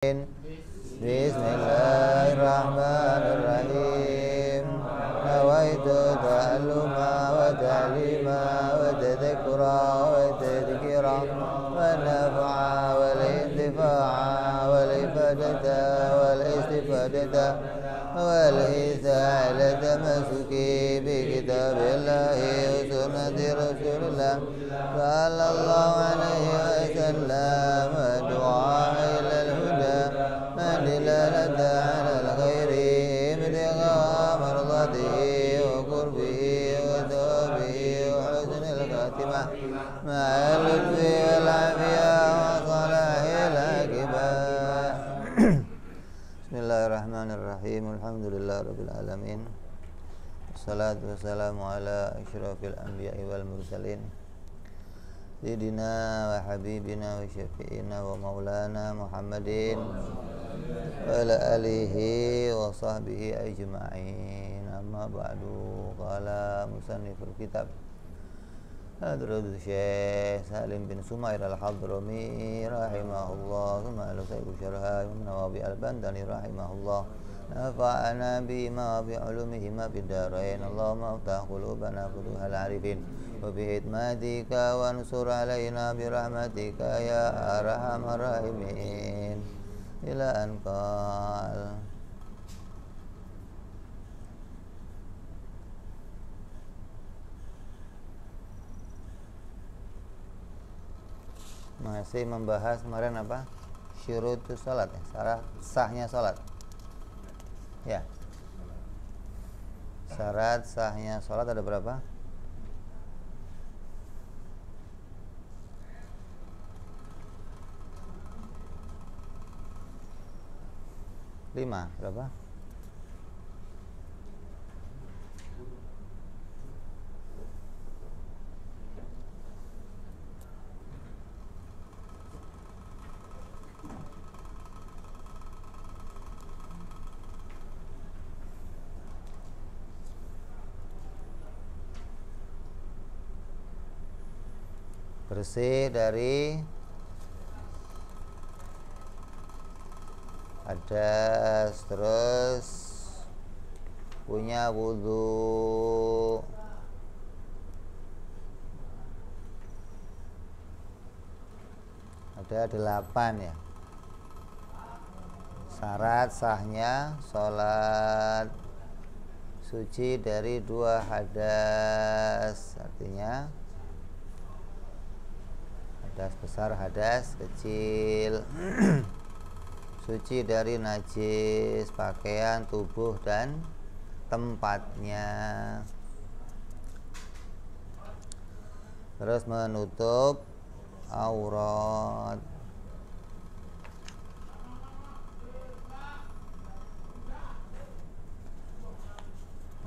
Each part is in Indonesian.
Bismillahirrahmanirrahim. Nawaitu ta'alluma wa ta'lima wa tadhakkura wa tadhkira wa nafa'a wal intifa'a wal ifadata wal istifadata wal hisalata masuki bi kitabillahi wa sunnati rasulillah sallallahu alaihi wasallam wa du'a ilal huda دلالة على الخير ابتغاء مرضاته وقربه وثوابه وحسن الخاتمة مع اللطف والعافية وصلاح العاقبة. بسم الله الرحمن الرحيم. الحمد لله رب العالمين. والصلاة والسلام على أشرف الأنبياء والمرسلين سيدنا وحبيبنا وشفيعنا ومولانا محمد وعلى آله وصحبه أجمعين. أما بعد. قال مصنف الكتاب حضرة الشيخ سالم بن سمير الحضرمي رحمه الله ثم الشيخ شرها من نوابي البندني رحمه الله نفعنا بما بعلومهما في الدارين. اللهم افتح قلوبنا فتوح العارفين وبحكمتك وانصر علينا برحمتك يا أرحم الراحمين. إلى أن قال masih membahas kemarin apa? Syurutus salat ya, syarat sahnya salat. Ya. Syarat sahnya salat ada berapa? 5. Berapa? Bersih dari hadas, terus punya wudu, ada 8 ya syarat sahnya sholat. Suci dari 2 hadas, artinya hadas besar, hadas kecil. Suci dari najis pakaian, tubuh dan tempatnya. Terus menutup aurat.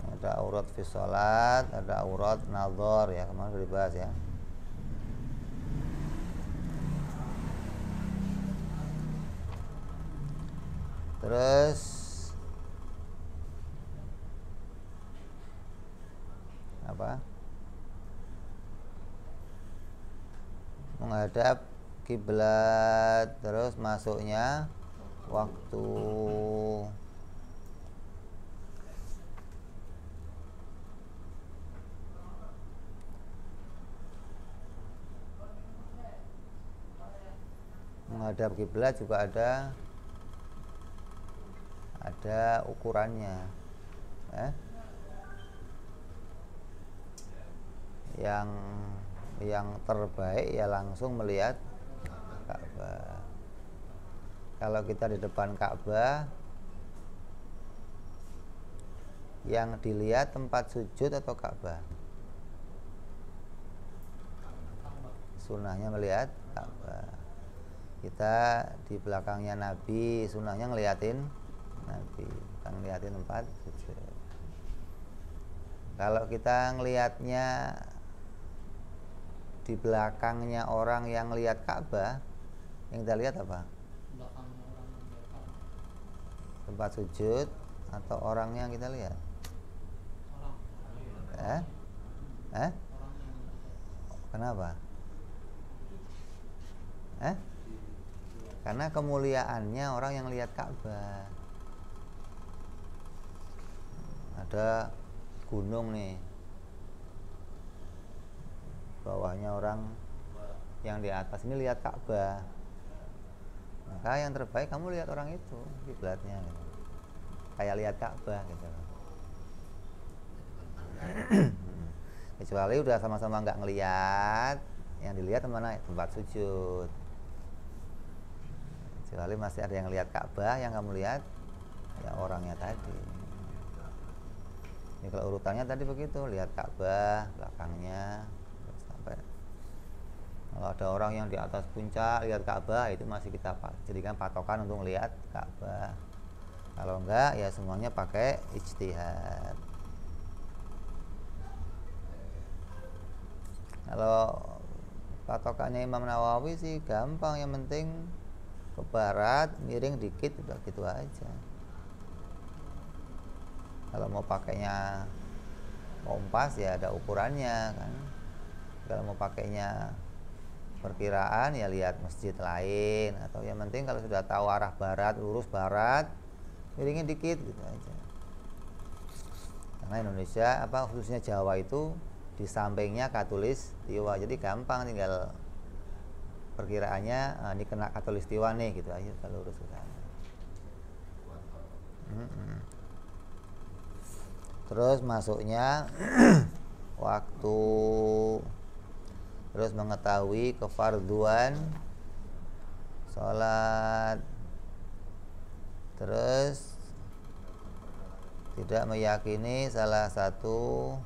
Ada aurat fi sholat, ada aurat nadhar ya, kemarin sudah dibahas ya. Terus apa? Menghadap kiblat, terus masuknya waktu. Menghadap kiblat juga ada ukurannya, yang terbaik ya langsung melihat Ka'bah. Kalau kita di depan Ka'bah, yang dilihat tempat sujud atau Ka'bah? Sunnahnya melihat Ka'bah. Kita di belakangnya Nabi, sunnahnya ngeliatin Nabi, bukan ngeliatin tempat sujud. Kalau kita ngelihatnya di belakangnya orang yang lihat Ka'bah, yang kita lihat apa? Tempat sujud atau orangnya yang kita lihat? Kenapa? Karena kemuliaannya orang yang lihat Ka'bah. Ada gunung nih, bawahnya orang yang di atas ini lihat Ka'bah, maka yang terbaik kamu lihat orang itu kiblatnya gitu. Kayak lihat Ka'bah gitu. Kecuali udah sama-sama nggak ngelihat, yang dilihat mana tempat sujud. Kecuali masih ada yang lihat Ka'bah, yang kamu lihat ya orangnya tadi. Ya, kalau urutannya tadi begitu, lihat Ka'bah belakangnya sampai. Kalau ada orang yang di atas puncak lihat Ka'bah, itu masih kita jadikan patokan untuk lihat Ka'bah. Kalau enggak ya semuanya pakai ijtihad. Kalau patokannya Imam Nawawi sih gampang, yang penting ke barat miring dikit udah gitu aja. Kalau mau pakainya kompas ya ada ukurannya kan. Kalau mau pakainya perkiraan ya lihat masjid lain, atau yang penting kalau sudah tahu arah barat, lurus barat, miringin dikit gitu aja. Karena Indonesia khususnya Jawa itu di sampingnya Katulistiwa, jadi gampang tinggal perkiraannya ini kena Katulistiwa nih gitu aja, kalau lurus ke sana. Terus masuknya waktu, terus mengetahui kefarduan sholat, terus tidak meyakini salah satu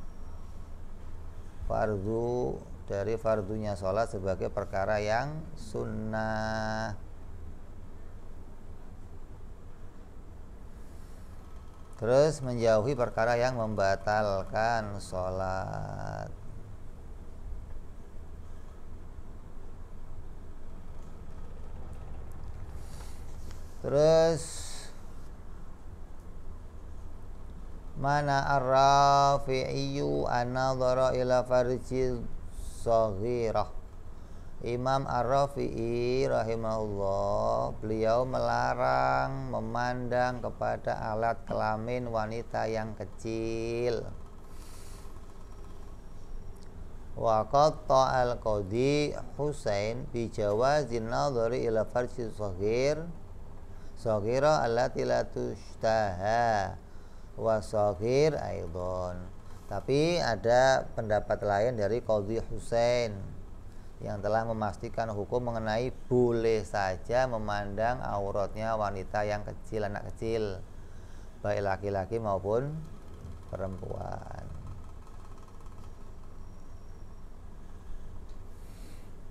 fardu dari fardunya sholat sebagai perkara yang sunnah. Terus menjauhi perkara yang membatalkan sholat. Terus mana ar-Rafi'iyu an-nadhara ila farji saghirah. Imam Ar-Rafi'i rahimahullah, beliau melarang memandang kepada alat kelamin wanita yang kecil. Wa qatta al-qadhi Husain bi jawazin nadhari ila farji saghira allati la tushtaha wa saghir aidan. Tapi ada pendapat lain dari Qadhi Husain yang telah memastikan hukum mengenai boleh saja memandang auratnya wanita yang kecil, anak kecil, baik laki-laki maupun perempuan.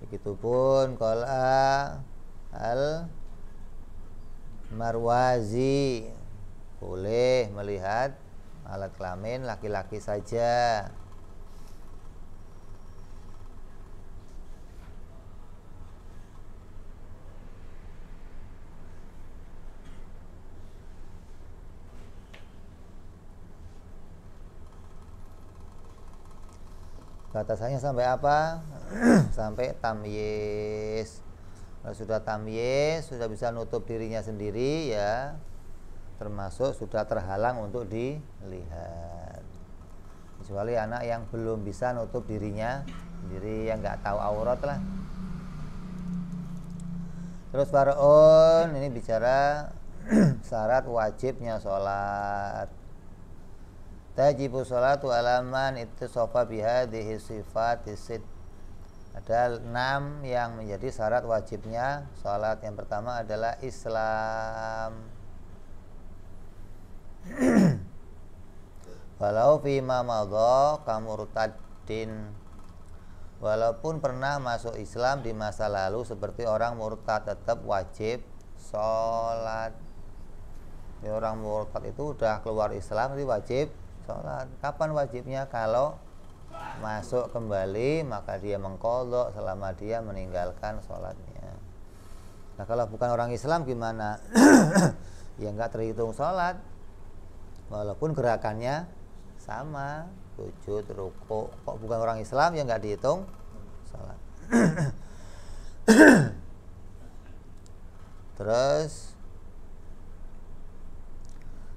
Begitupun qala al-Marwazi, boleh melihat alat kelamin laki-laki saja. Batasannya sampai apa? Sampai tamyiz. Kalau sudah tamyiz, sudah bisa nutup dirinya sendiri ya, termasuk sudah terhalang untuk dilihat. Kecuali anak yang belum bisa nutup dirinya sendiri, yang nggak tahu aurat lah. Terus far'un, ini bicara syarat wajibnya sholat. Tajibu sholatu alaman ittisafa bihadhihi sifati sit. Ada 6 yang menjadi syarat wajibnya sholat. Yang pertama adalah Islam. Walau fima madha kamurtadin, walaupun pernah masuk Islam di masa lalu seperti orang murtad, tetap wajib sholat. Jadi orang murtad itu udah keluar Islam, jadi wajib sholat. Kapan wajibnya? Kalau masuk kembali maka dia mengqadha selama dia meninggalkan sholatnya. Nah kalau bukan orang Islam gimana? Ya nggak terhitung sholat, walaupun gerakannya sama, sujud, rukuk. Kok bukan orang Islam ya nggak dihitung sholat. Terus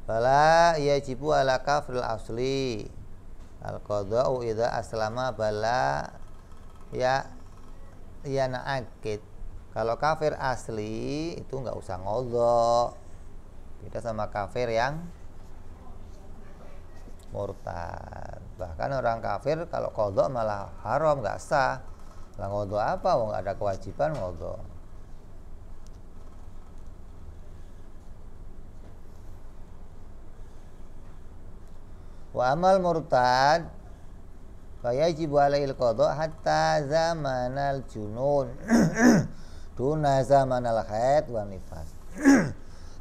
fala yajibu ala kafril asli al-qada'u idza aslama bala ya na'akid. Kalau kafir asli itu nggak usah ngodok. Beda sama kafir yang murtad. Bahkan orang kafir kalau qadha malah haram, nggak sah. Lah ngodok apa? Wong nggak ada kewajiban ngodok. Wa amal murtad fa yajibu alaihil qadha hatta zamanal junun duna zamanal haid wa nifas.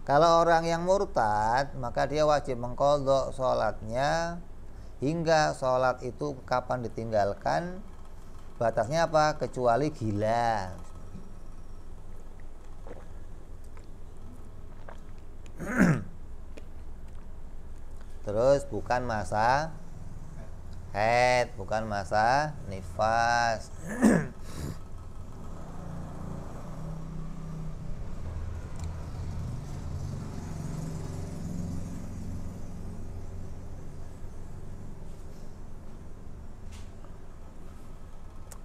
Kalau orang yang murtad maka dia wajib mengqadha sholatnya hingga sholat itu kapan ditinggalkan, batasnya apa? Kecuali gila. Terus bukan masa haid, bukan masa nifas.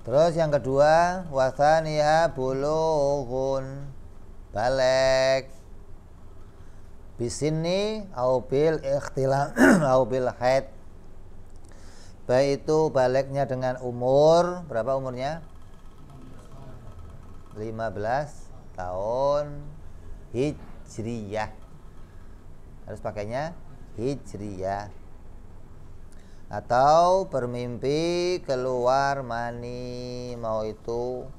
Terus yang kedua, wasaniha bulughun, balik bisini au bil ikhtilam au bil haid. Baik itu baliknya dengan umur, berapa umurnya? 15 tahun hijriyah. Harus pakainya hijriyah. Atau bermimpi keluar mani, mau itu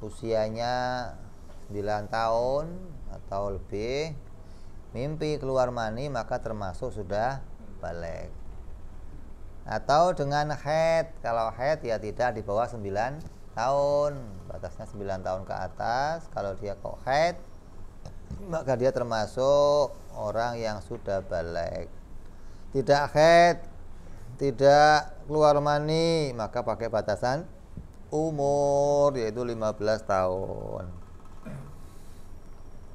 usianya 9 tahun atau lebih, mimpi keluar mani maka termasuk sudah balik. Atau dengan haid, kalau haid ya tidak di bawah 9 tahun, batasnya 9 tahun ke atas. Kalau dia kok haid maka dia termasuk orang yang sudah balik. Tidak haid, tidak keluar mani, maka pakai batasan umur yaitu 15 tahun.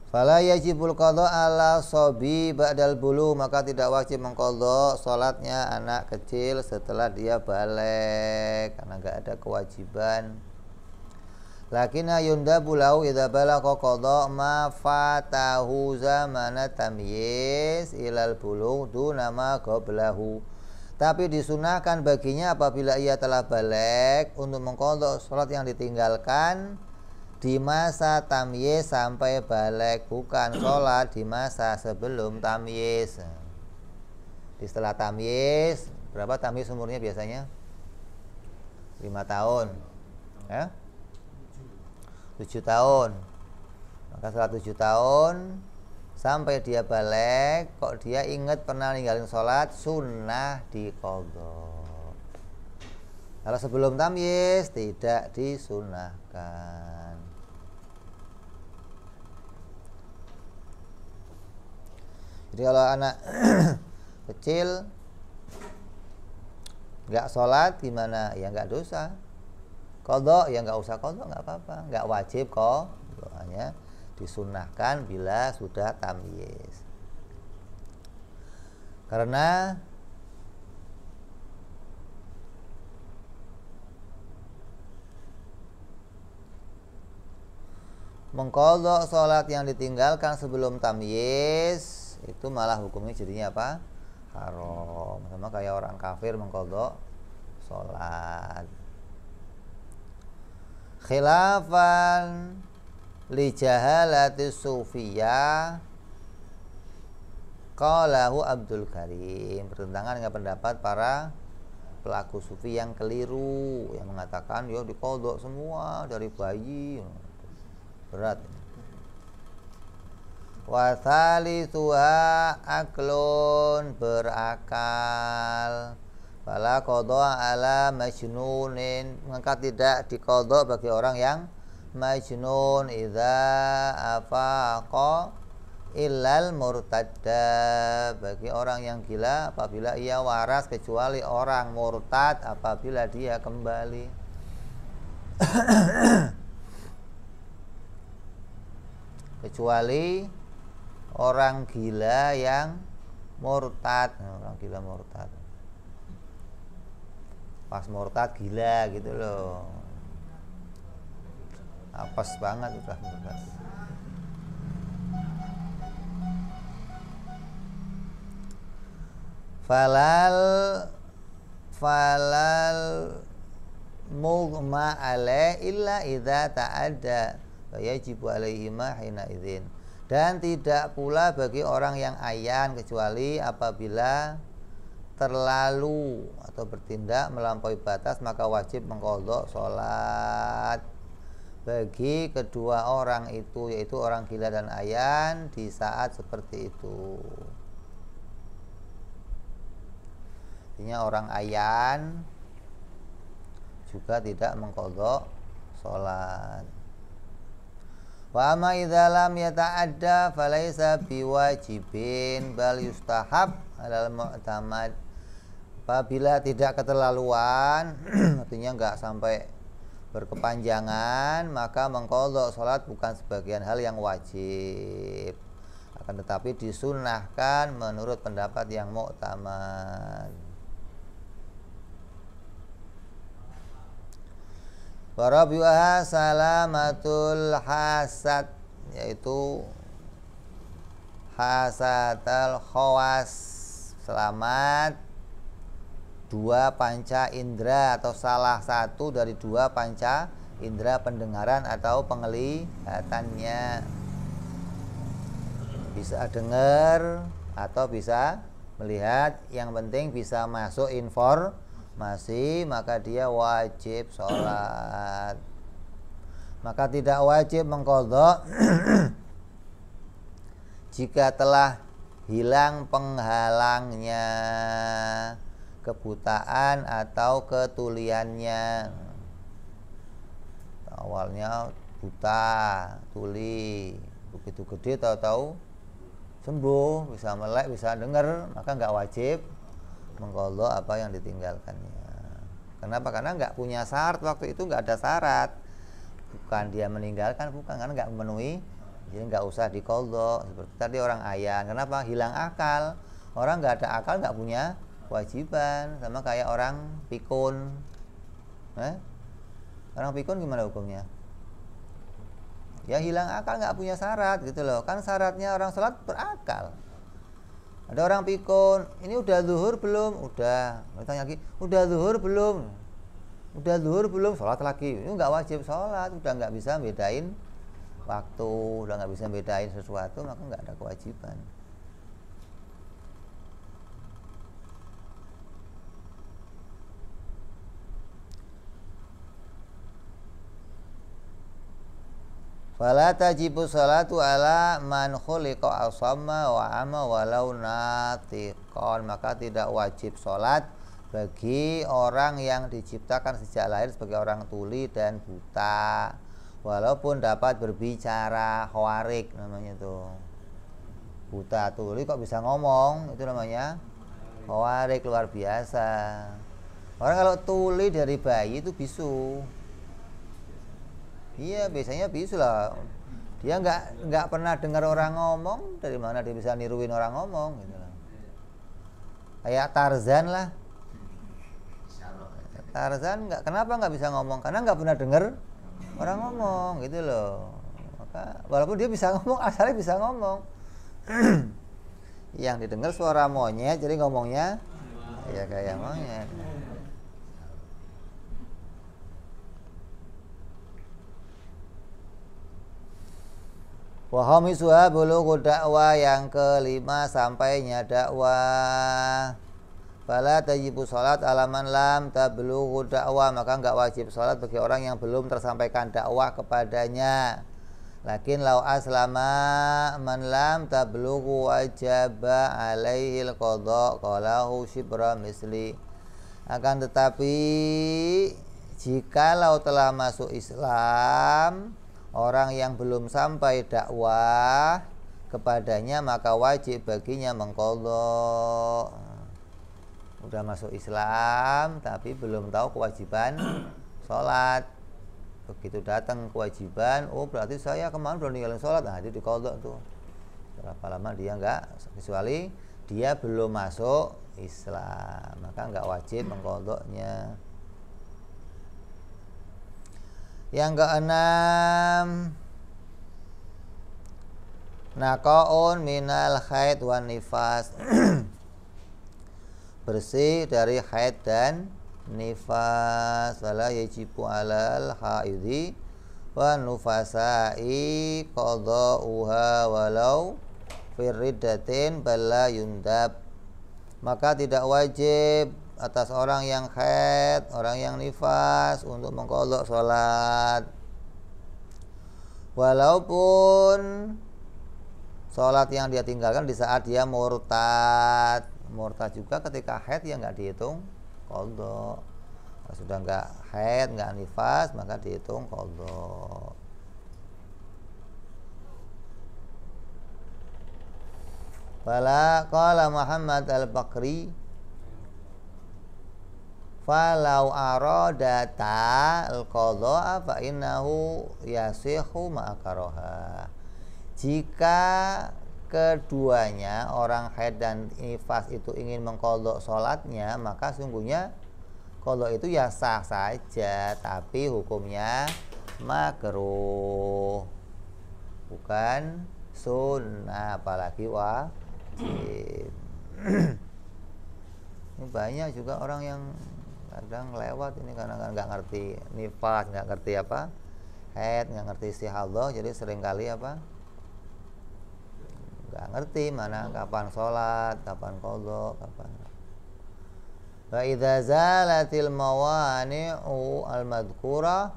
Fala yajibul qadha ala sobi ba'dal bulu, maka tidak wajib mengqadha salatnya anak kecil setelah dia balik karena enggak ada kewajiban. Lakinna yundabu lahu idza balagha qadha ma fatahu zamana tamyiz ilal bulu duna ma qablahu. Tapi disunahkan baginya apabila ia telah balik untuk mengqadha salat yang ditinggalkan di masa tamyiz sampai balik, bukan sholat di masa sebelum tamyiz. Di setelah tamyiz, berapa tamyiz umurnya biasanya? 5 tahun ya? 7 tahun. Maka setelah 7 tahun sampai dia balik, kok dia ingat pernah ninggalin sholat, sunnah diqadha. Kalau sebelum tamyiz tidak disunahkan. Jadi kalau anak kecil nggak sholat gimana? Ya nggak dosa. Qadha ya nggak usah qadha, nggak apa-apa, nggak wajib kok. Hanya disunahkan bila sudah tamyiz. Karena mengqadha sholat yang ditinggalkan sebelum tamyiz itu malah hukumnya jadinya apa? Haram. Sama kayak orang kafir mengqadha sholat. Khilafan li jahalati sufiyah qalahu Abdul Karim, bertentangan dengan pendapat para pelaku sufi yang keliru, yang mengatakan yo diqadha semua dari bayi, berat. Wa thalithuha aklun, berakal. Fala qadha ala majnunin, maka tidak diqadha bagi orang yang majnun idza afaqa illal murtadda, bagi orang yang gila apabila ia waras, kecuali orang murtad apabila dia kembali. kecuali orang gila yang murtad. Orang gila murtad, pas murtad gila gitu loh, apes banget udah murtad. Falal mughma alaih illa idza ta'adda yajibu alaihi ma hina idzin. Dan tidak pula bagi orang yang ayan kecuali apabila terlalu atau bertindak melampaui batas, maka wajib mengqadha sholat bagi kedua orang itu, yaitu orang gila dan ayan di saat seperti itu. Artinya orang ayan juga tidak mengqadha sholat. Wa ma idza lam yata'adda falaisa biwajibin bal yustahab alal mu'tamad. Apabila tidak keterlaluan artinya enggak sampai berkepanjangan, maka mengqadha sholat bukan sebagian hal yang wajib, akan tetapi disunnahkan menurut pendapat yang mu'tamad. Warabi'uha salamatul hasad, yaitu hasatal khawas, selamat dua panca indera atau salah satu dari dua panca indera pendengaran atau penglihatannya. Bisa dengar atau bisa melihat, yang penting bisa masuk informasi, maka dia wajib sholat. Maka tidak wajib mengqadha jika telah hilang penghalangnya, kebutaan atau ketuliannya. Awalnya buta, tuli, begitu gede tahu-tahu sembuh, bisa melek, bisa dengar, maka nggak wajib mengqadha apa yang ditinggalkannya. Kenapa? Karena nggak punya syarat waktu itu, nggak ada syarat. Bukan dia meninggalkan, bukan, karena nggak memenuhi, jadi nggak usah diqadha. Seperti tadi orang ayan, kenapa? Hilang akal. Orang nggak ada akal nggak punya kewajiban, sama kayak orang pikun. Orang pikun gimana hukumnya? Ya hilang akal, nggak punya syarat gitu loh. Kan syaratnya orang sholat berakal. Ada orang pikun, ini udah zuhur belum? Udah. Tanya lagi, udah zuhur belum? Udah zuhur belum? Sholat lagi. Ini nggak wajib sholat, udah nggak bisa bedain waktu, udah nggak bisa bedain sesuatu, maka nggak ada kewajiban. Fala tajibu salatu ala man khuliqa asamma wa ama walau natiqon. Maka tidak wajib sholat bagi orang yang diciptakan sejak lahir sebagai orang tuli dan buta, walaupun dapat berbicara. Khawarik namanya itu. Buta tuli kok bisa ngomong, itu namanya khawarik, luar biasa. Orang kalau tuli dari bayi itu bisu. Iya, biasanya bisu lah. Dia nggak pernah dengar orang ngomong, dari mana dia bisa niruin orang ngomong gitu lah. Kayak Tarzan lah. Tarzan kenapa nggak bisa ngomong? Karena nggak pernah dengar orang ngomong gitu loh. Maka walaupun dia bisa ngomong, asalnya bisa ngomong. Yang didengar suara monyet, jadi ngomongnya ya kayak monyet. Wa khamisuha bulughu dakwah, yang kelima sampainya dakwah. Fala tajibu salat alaman lam tablughu dakwah, maka enggak wajib salat bagi orang yang belum tersampaikan dakwah kepadanya. Lakin lau aslama man lam tablughu wajaba alaihi alqadha qalahu shibra misli. Akan tetapi jikalau telah masuk Islam orang yang belum sampai dakwah kepadanya, maka wajib baginya mengqadha. Udah masuk Islam tapi belum tahu kewajiban sholat, begitu datang kewajiban, oh berarti saya kemarin belum ninggalin sholat, nah itu diqadha tuh. Berapa lama dia enggak, kecuali dia belum masuk Islam, maka enggak wajib mengqadhanya. Yang keenam, naqaun minal haid wan nifas. Bersih dari haid dan nifas. Wala yajibu alal haidhi wa nufasai qada'uha walau firridatin bala yundab. Maka tidak wajib atas orang yang haid, orang yang nifas untuk mengqadha salat, walaupun salat yang dia tinggalkan di saat dia murtad. Murtad juga ketika haid ya nggak dihitung qadha. Kalau sudah nggak haid, nggak nifas, maka dihitung qadha. Fala qala Muhammad al-Bakri falau aradata al-qadha fa innahu yasihu ma'akaroha. Jika keduanya orang haid dan nifas itu ingin mengqadha salatnya, maka sungguhnya qadha itu ya sah saja, tapi hukumnya makruh, bukan sunnah, apalagi wajib. Ini banyak juga orang yang kadang lewat ini karena nggak ngerti nifas, nggak ngerti apa haid, nggak ngerti istihadhah, jadi seringkali apa nggak ngerti mana kapan sholat, kapan qadha, kapan. Wa idza zalatil mawani'u al-madhkura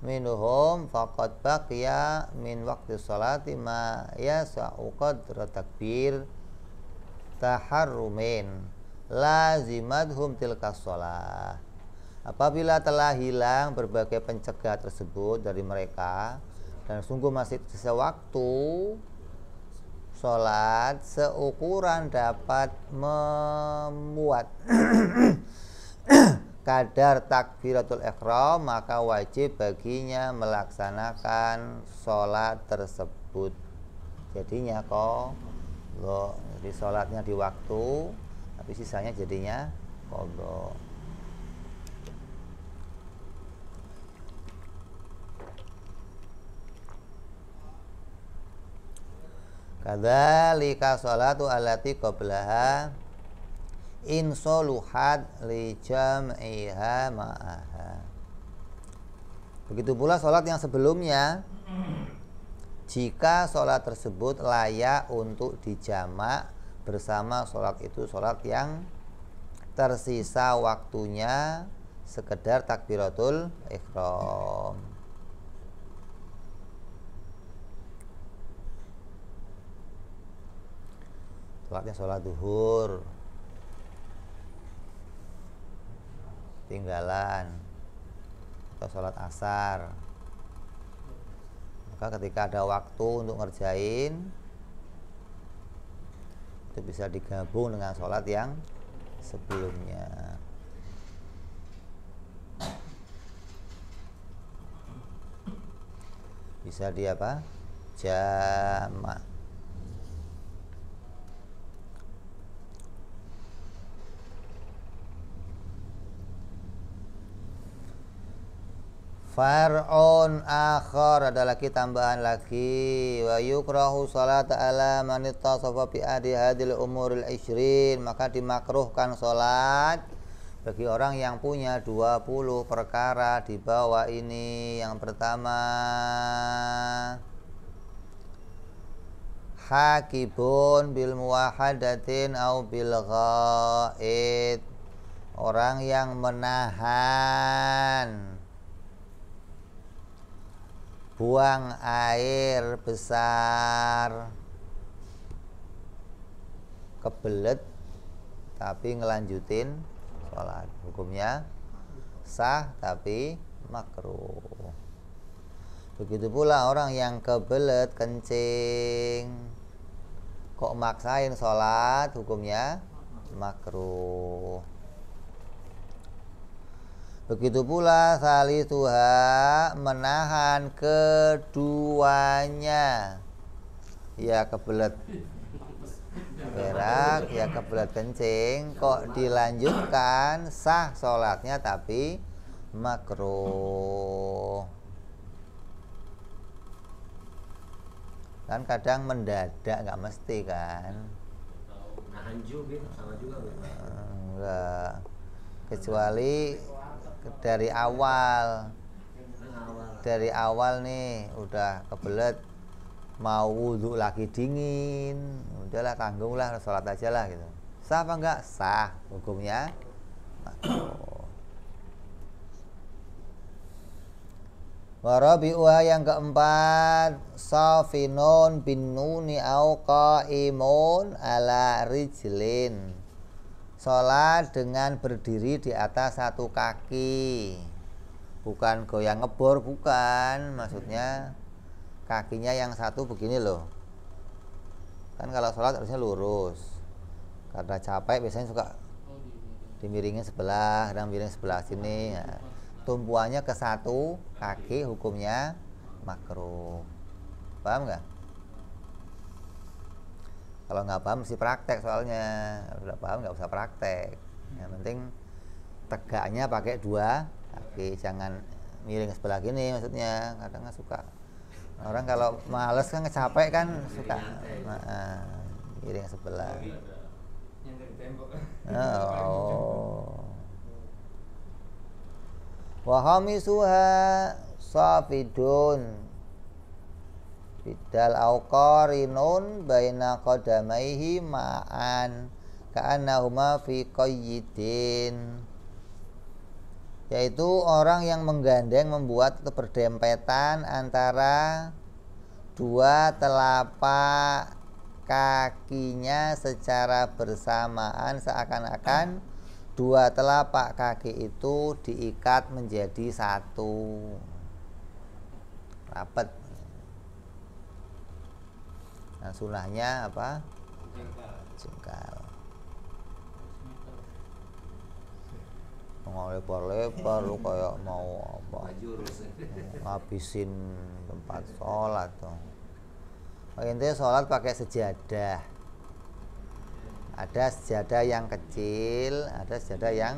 minhum faqad baqiya min waqti sholati ma yasa'u qadra takbir taharrumin lazimadhum tilka sholah. Apabila telah hilang berbagai pencegah tersebut dari mereka dan sungguh masih sisa waktu, sholat seukuran dapat memuat kadar takbiratul ihram, maka wajib baginya melaksanakan sholat tersebut. Jadinya jadi sholatnya di waktu, tapi sisanya jadinya qadha. Kadzalika sholatu allati qablaha in soluhat li jam'iha ma'aha. Begitu pula sholat yang sebelumnya, jika sholat tersebut layak untuk dijamak bersama sholat itu, sholat yang tersisa waktunya sekedar takbiratul ihram. Sholatnya sholat duhur tinggalan, atau sholat asar, maka ketika ada waktu untuk ngerjain itu bisa digabung dengan sholat yang sebelumnya. Bisa di apa? Jamak. Far'un akhar, ada lagi tambahan lagi, wa yukrahu salat ala man ittasafa bi adi hadil umuril 20, maka dimakruhkan salat bagi orang yang punya 20 perkara di bawah ini. Yang pertama, hakibun bil muwahadatin au bil ghaid, orang yang menahan buang air besar kebelet tapi ngelanjutin sholat, hukumnya sah tapi makruh. Begitu pula orang yang kebelet kencing kok maksain sholat, hukumnya makruh. Begitu pula salisuha menahan keduanya. Ya kebelet berak, ya kebelet kencing, kok dilanjutkan sah sholatnya tapi makruh. Kan kadang mendadak nggak mesti kan. Nahan juga sama juga. Enggak. Kecuali dari awal. Dari awal nih udah kebelet mau wudhu lagi dingin, udahlah tanggunglah sholat aja lah gitu. Sah apa enggak? Sah, hukumnya makruh. Warabi'uha yang keempat, safinun bin nuni au qaimun ala rijlin. Sholat dengan berdiri di atas satu kaki. Bukan goyang ngebor, bukan. Maksudnya kakinya yang satu begini loh. Kan kalau sholat harusnya lurus. Karena capek biasanya suka dimiringin sebelah, kadang miring sebelah sini. Nah, tumpuannya ke satu kaki hukumnya makruh. Paham nggak? Kalau nggak paham mesti praktek soalnya. Kalau udah paham nggak usah praktek. Yang penting tegaknya pakai dua kaki, jangan miring sebelah gini maksudnya. Kadang nggak suka. Orang kalau males kan capek kan suka miring sebelah. Oh. Wa khamisuha safidun bidal auqarinun baina qadamaihi ma'an ka'annahuma fi qayyidin, yaitu orang yang menggandeng membuat berdempetan antara dua telapak kakinya secara bersamaan, seakan-akan dua telapak kaki itu diikat menjadi satu, rapat. Nah, sunahnya apa? Jengkal. Lebar-lebar lu kayak mau apa? Ngabisin tempat sholat tuh. Intinya sholat pakai sejadah. Ada sejadah yang kecil, ada sejadah yang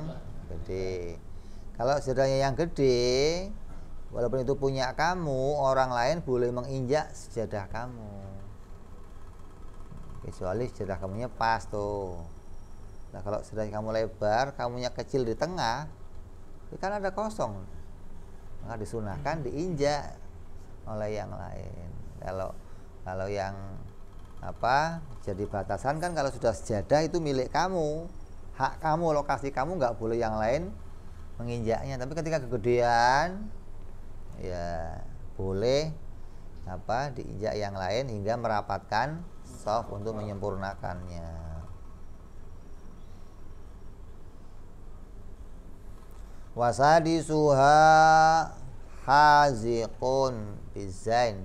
gede. Kalau sejadahnya yang gede, walaupun itu punya kamu, orang lain boleh menginjak sejadah kamu. Kecuali sejadah kamunya pas tuh. Nah kalau sejadah kamu lebar, kamunya kecil di tengah, itu kan ada kosong. Maka disunahkan diinjak oleh yang lain. Kalau yang apa jadi batasan kan, kalau sudah sejadah itu milik kamu, hak kamu, lokasi kamu, nggak boleh yang lain menginjaknya. Tapi ketika kegedean ya boleh apa diinjak yang lain hingga merapatkan shaf untuk menyempurnakannya. Wasadisuha haziqun bizain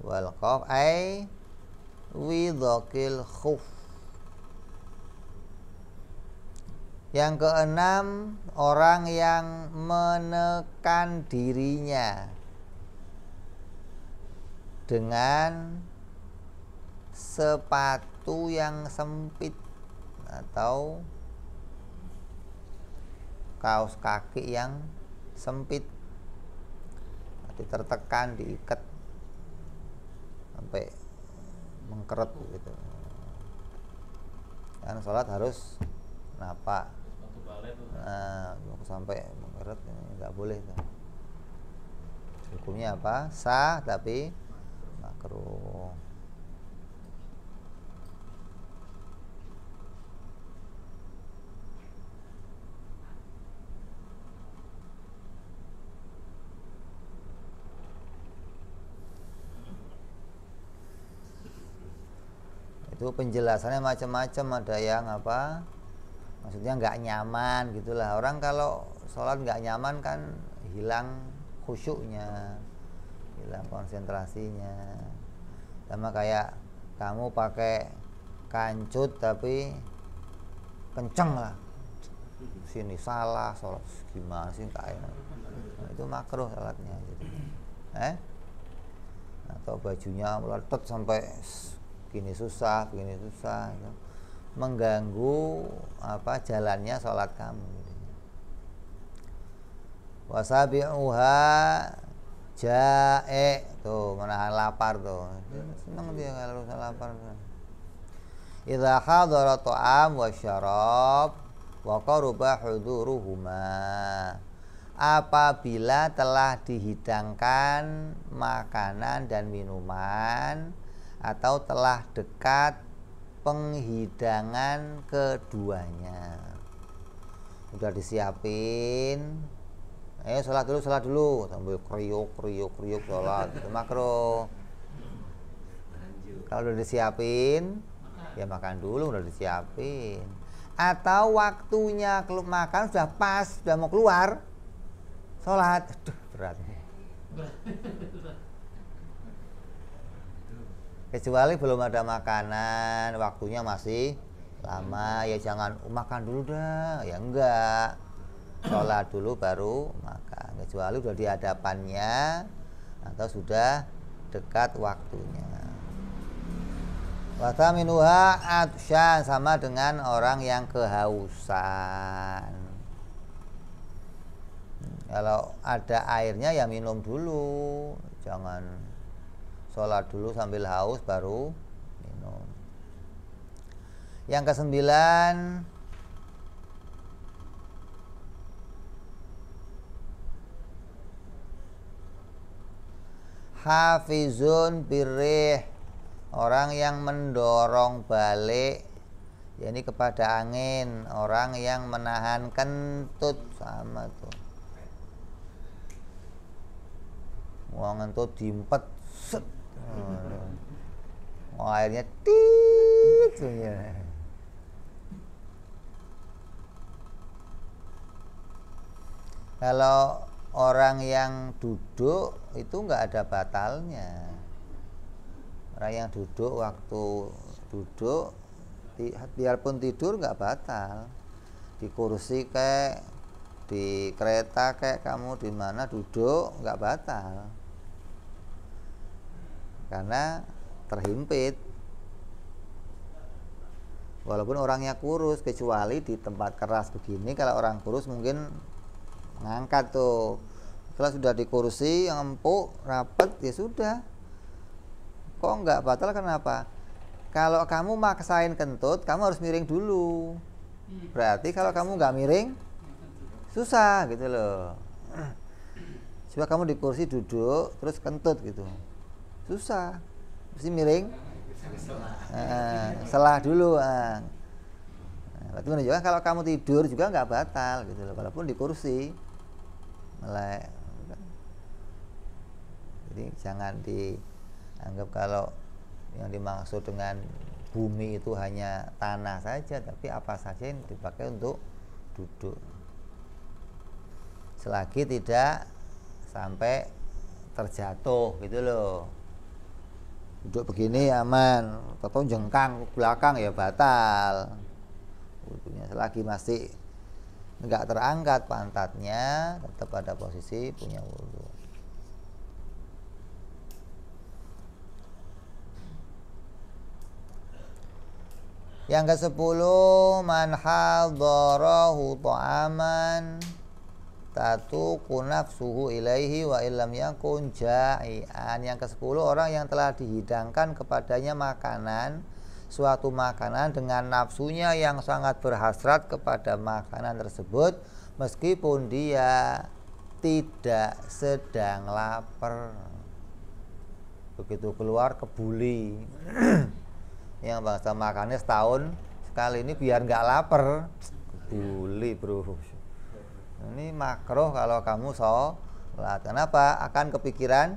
wal qaf ay widhaqil khuf. Yang keenam, orang yang menekan dirinya dengan sepatu yang sempit atau kaos kaki yang sempit, nanti tertekan, diikat sampai mengkeret gitu. Kan sholat harus napak. Nah, sampai mengkeret nggak boleh tuh. Hukumnya apa? Sah tapi makruh. Itu penjelasannya macam-macam, ada yang apa maksudnya nggak nyaman gitulah. Orang kalau sholat nggak nyaman kan hilang khusyuknya, hilang konsentrasinya. Sama kayak kamu pakai kancut tapi kenceng lah, sini salah sholat gimana sih kayak nah, itu makruh sholatnya gitu. Atau bajunya meletot sampai begini susah gitu. Mengganggu jalannya sholat kamu gitu. Wasabi'uha jae tuh menahan lapar tuh seneng dia kalau lapar. Idza hadara ta'am wa syarab wa qaruba huduruhuma, apabila telah dihidangkan makanan dan minuman atau telah dekat penghidangan keduanya, udah disiapin sholat dulu sambil kriuk sholat itu makruh. Kalau udah disiapin ya makan dulu, udah disiapin. Atau waktunya makan sudah pas, sudah mau keluar sholat, aduh berat. Kecuali belum ada makanan, waktunya masih lama, ya jangan makan dulu dah, ya enggak, sholat dulu baru makan. Kecuali sudah di hadapannya atau sudah dekat waktunya. Wataminuha atsyan, sama dengan orang yang kehausan. Kalau ada airnya ya minum dulu, jangan sholat dulu sambil haus baru minum. Yang kesembilan, hafizun birrih, orang yang mendorong balik, yakni kepada angin, orang yang menahan kentut, sama tuh. Mau ngentut diempet, set. Airnya tit. Kalau orang yang duduk itu nggak ada batalnya. Orang yang duduk, waktu duduk biarpun tidur nggak batal. Di kursi kayak di kereta kayak kamu di mana duduk nggak batal, karena terhimpit. Walaupun orangnya kurus, kecuali di tempat keras begini, kalau orang kurus mungkin ngangkat tuh. Kalau sudah di kursi yang empuk rapet ya sudah. Kok nggak batal? Kenapa? Kalau kamu maksain kentut, kamu harus miring dulu. Berarti kalau kamu nggak miring, susah gitu loh. Coba kamu di kursi duduk terus kentut gitu, susah. Mesti miring, selah dulu. Berarti menunjukkan kalau kamu tidur juga nggak batal gitu loh, walaupun di kursi melek. Jadi jangan dianggap kalau yang dimaksud dengan bumi itu hanya tanah saja, tapi apa saja yang dipakai untuk duduk, selagi tidak sampai terjatuh gitu loh. Duduk begini aman, atau jengkang ke belakang ya batal wudunya. Selagi masih enggak terangkat pantatnya, tetap pada posisi punya wudu. Yang ke-10, man hadarahu ta'aman tatuqu nafsuhu ilaihi wa illam yakun ja'ian. Yang ke-10, orang yang telah dihidangkan kepadanya makanan, suatu makanan dengan nafsunya yang sangat berhasrat kepada makanan tersebut, meskipun dia tidak sedang lapar. Begitu keluar kebuli. Yang bangsa makannya setahun sekali ini biar nggak lapar, kebuli bro. Ini makruh kalau kamu sholat. Kenapa? Akan kepikiran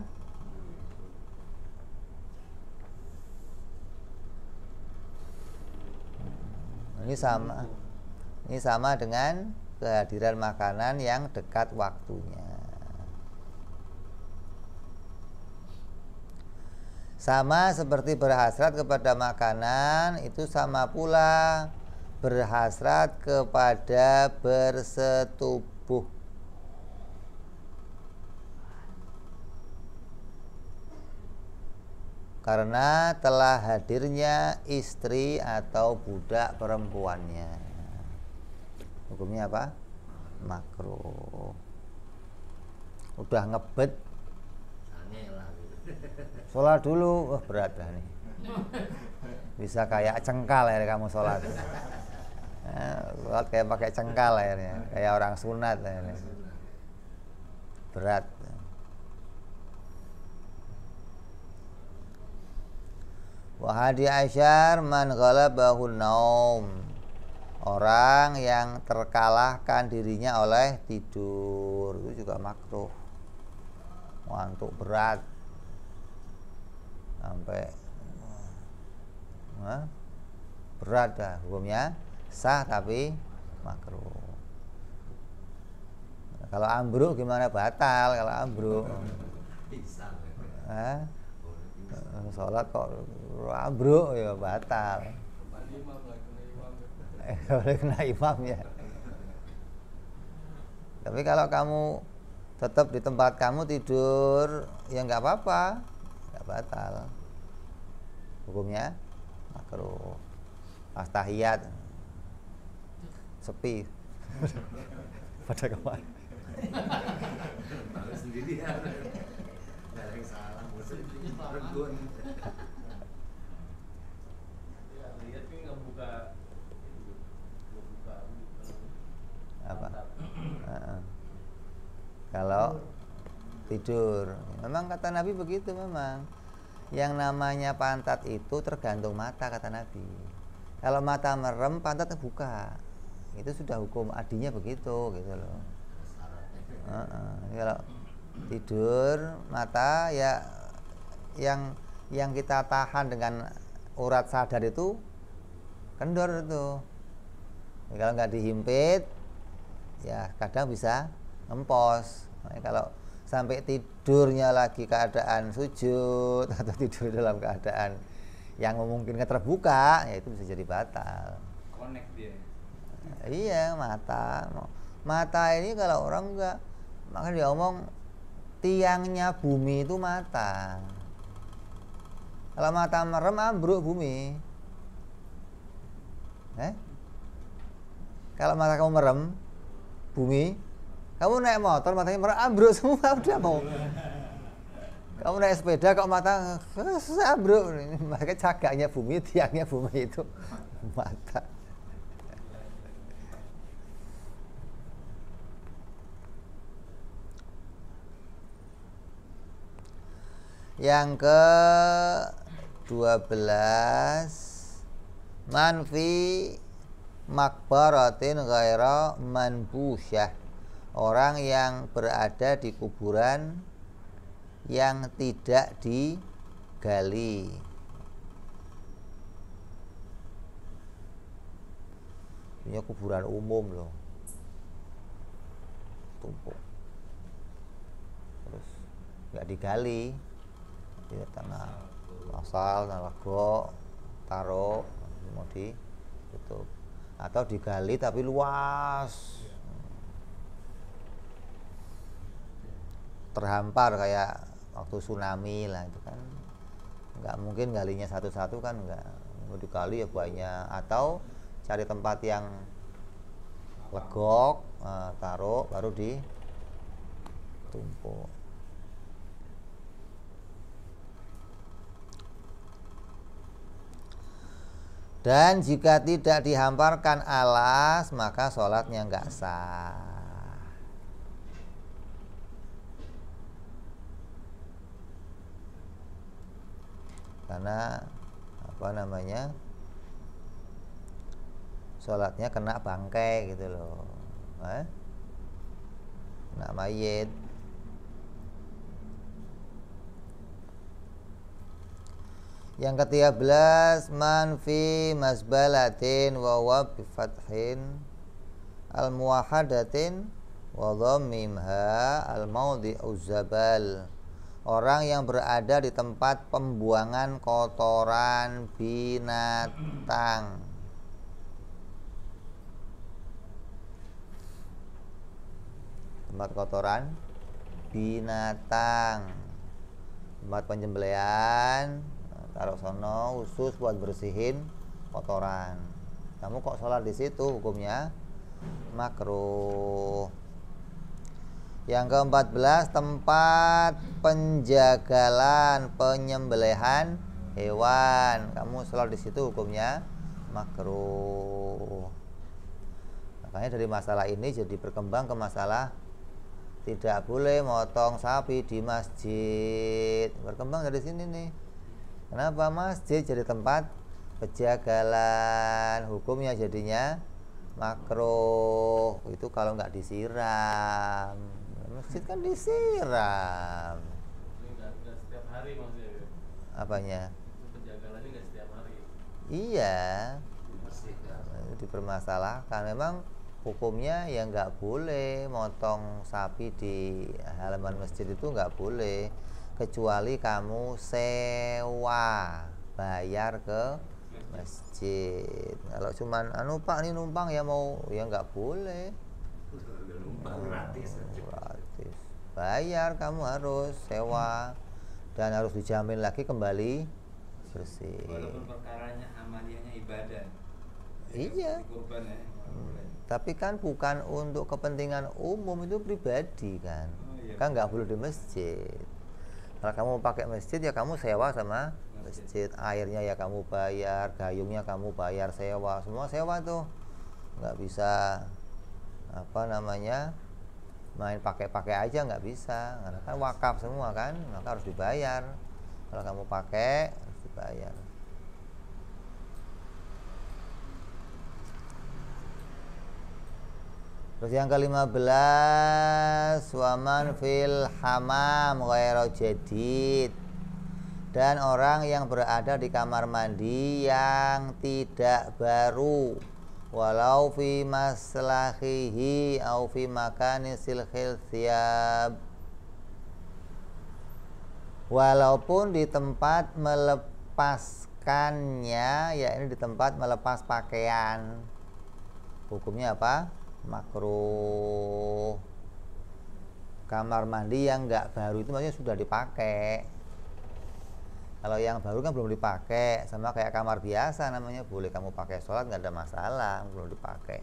ini sama dengan kehadiran makanan yang dekat waktunya. Sama seperti berhasrat kepada makanan, itu sama pula berhasrat kepada bersetubuh. Karena telah hadirnya istri atau budak perempuannya. Hukumnya apa? Makruh. Udah ngebet, sholat dulu, wah berat dah nih. Bisa kayak cengkal ya kamu sholat. Sholat kayak pakai cengkal akhirnya, kayak orang sunat akhirnya. Berat. Wa hadi asyar man ghalabahu naum. Orang yang terkalahkan dirinya oleh tidur, itu juga makruh. Ngantuk berat sampai berat dah, hukumnya sah tapi makruh. Kalau ambruk gimana? Batal kalau ambruk. Sholat kok ambruk ya batal. Boleh kena imam ya. Tapi kalau kamu tetap di tempat kamu tidur, ya nggak apa-apa, nggak batal. Hukumnya makruh. Pas tahiyat sepi. Pada kemana? Baru sendiri ya. Nggak ada yang salah. Bergun. Ya, lihat ini nggak buka Apa? Kalau tidur, memang kata Nabi begitu memang. Yang namanya pantat itu tergantung mata kata Nabi. Kalau mata merem, pantat terbuka. Itu sudah hukum adinya begitu gitu loh. Kalau tidur mata ya yang kita tahan dengan urat sadar itu kendor itu. Ya, kalau nggak dihimpit ya kadang bisa ngempos. Nah, kalau sampai tidurnya lagi keadaan sujud atau tidur dalam keadaan yang memungkinkan terbuka, ya itu bisa jadi batal. connect dia. Iya, mata ini kalau orang enggak, maka dia omong tiangnya bumi itu mata. Kalau mata merem ambruk bumi. Kalau mata kamu merem bumi, kamu naik motor matanya merem ambruk semua udah mau. Kamu naik sepeda kok mata ambruk. Makanya cagaknya bumi, tiangnya bumi itu mata. Yang ke-12 manfi makbaratin ghaira manbusyah. Orang yang berada di kuburan yang tidak digali. Ini kuburan umum loh. Tumpuk. Terus nggak digali. Di tanah asal, tanah legok, taruh, mau ditutup. Atau digali tapi luas, terhampar kayak waktu tsunami lah itu kan. Nggak mungkin galinya satu-satu kan, nggak. Mau digali ya banyak. Atau cari tempat yang legok, taruh, baru ditumpuk. Dan jika tidak dihamparkan alas, maka sholatnya nggak sah. Karena apa namanya, sholatnya kena bangkai gitu loh, kena mayit. Yang ke-13 man fi masbalatin wa huwa bi fathin al muwahhadatin wa dhammimha al maudhi'uz zabal. Orang yang berada di tempat pembuangan kotoran binatang tempat kotoran binatang, tempat penyembelihan, taruh sono khusus buat bersihin kotoran. Kamu kok sholat di situ, hukumnya makruh. Yang ke-14, tempat penjagalan penyembelihan hewan, kamu sholat di situ, hukumnya makruh. Makanya dari masalah ini jadi berkembang ke masalah tidak boleh motong sapi di masjid. Berkembang dari sini nih. Kenapa masjid jadi tempat penjagalan, hukumnya jadinya makruh. Itu kalau nggak disiram. Masjid kan disiram. Ini nggak setiap hari maksudnya ya? Apanya? Itu penjagalannya nggak setiap hari. Iya, Masjid ya. itu dipermasalahkan. Memang hukumnya ya nggak boleh motong sapi di halaman masjid, itu nggak boleh, kecuali kamu sewa, bayar ke masjid. Kalau cuman Pak ini numpang ya mau, ya nggak boleh. Udah numpang gratis. Gratis. Bayar, kamu harus sewa dan harus dijamin lagi kembali bersih. Walaupun perkaranya amaliyahnya ibadah. Iya. Kurban ya. Tapi kan bukan untuk kepentingan umum, itu pribadi kan. Oh, iya. Kan nggak boleh di masjid. Kalau kamu pakai masjid ya kamu sewa sama masjid. Airnya ya kamu bayar, gayungnya kamu bayar, sewa, semua sewa tuh. Nggak bisa main pakai aja, nggak bisa, karena kan wakaf semua kan, maka harus dibayar. Kalau kamu pakai harus dibayar. Terus yang ke-15, waman fil hamam ghairu jadid, dan orang yang berada di kamar mandi yang tidak baru, walau fi maslahihi au fi makani silkhil thiyab, walaupun di tempat melepaskannya, yakni di tempat melepas pakaian, hukumnya apa? Makruh. Kamar mandi yang enggak baru itu maksudnya sudah dipakai. Kalau yang baru kan belum dipakai, sama kayak kamar biasa namanya, boleh kamu pakai sholat, nggak ada masalah, belum dipakai.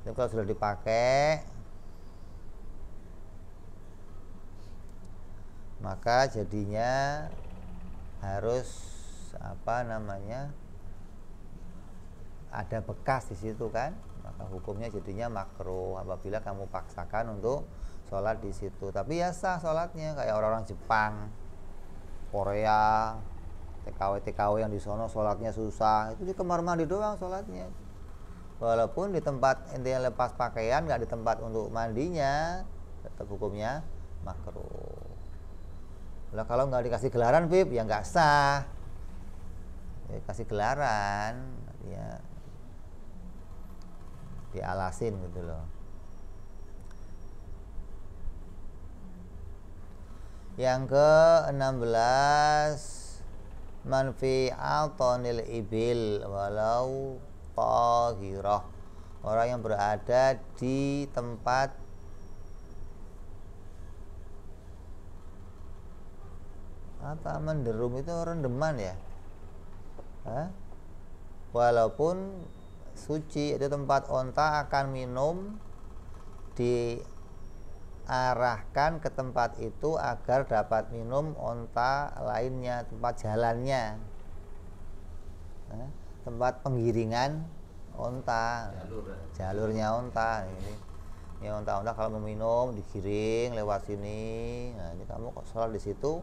Tapi kalau sudah dipakai, maka jadinya harus ada bekas di situ kan, maka hukumnya jadinya makruh apabila kamu paksakan untuk sholat di situ. Tapi ya sah sholatnya, kayak orang-orang Jepang, Korea, TKW yang di sono sholatnya susah, itu di kamar mandi doang sholatnya. Walaupun di tempat intinya lepas pakaian, nggak di tempat untuk mandinya, tetap hukumnya makruh. Lah kalau nggak dikasih gelaran, Bib, ya nggak sah. Ya, kasih gelaran, ya dialasin gitu loh. Yang ke-16, manfi'atonil ibil walau tahirah, orang yang berada di tempat menderum, itu rendeman ya, walaupun suci, itu tempat onta akan minum, diarahkan ke tempat itu agar dapat minum onta lainnya, tempat jalannya, tempat penggiringan onta, jalurnya onta ini onta kalau mau minum digiring lewat sini. Nah, ini kamu kok sholat di situ,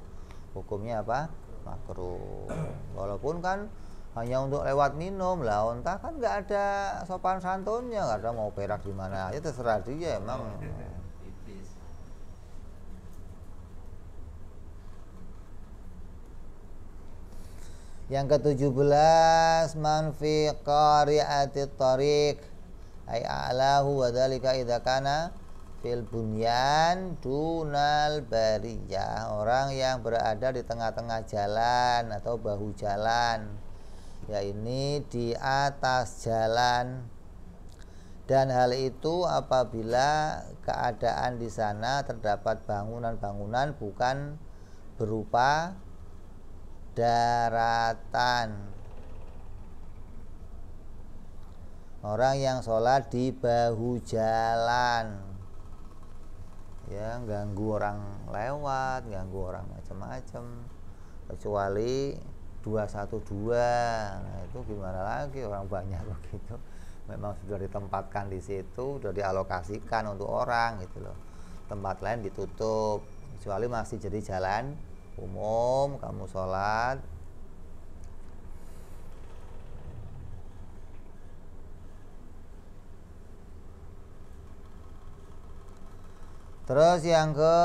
hukumnya apa? Makruh. Walaupun kan hanya untuk lewat minum, lah onta kan nggak ada sopan santunnya, nggak ada mau perak di mana aja, terserah dia emang. Yang ke-17, manfi qari'ati tariq ay a'lahu wa dzalika idza kana fil bunyan dunal bariyah, orang yang berada di tengah-tengah jalan atau bahu jalan, ya ini di atas jalan, Dan hal itu apabila keadaan di sana terdapat bangunan-bangunan bukan berupa daratan. Orang yang sholat di bahu jalan, ya ganggu orang lewat, ganggu orang macam-macam, kecuali 212. Nah itu gimana lagi, orang banyak begitu. Memang sudah ditempatkan di situ, sudah dialokasikan untuk orang gitu loh. Tempat lain ditutup, kecuali masih jadi jalan umum kamu sholat. Terus yang ke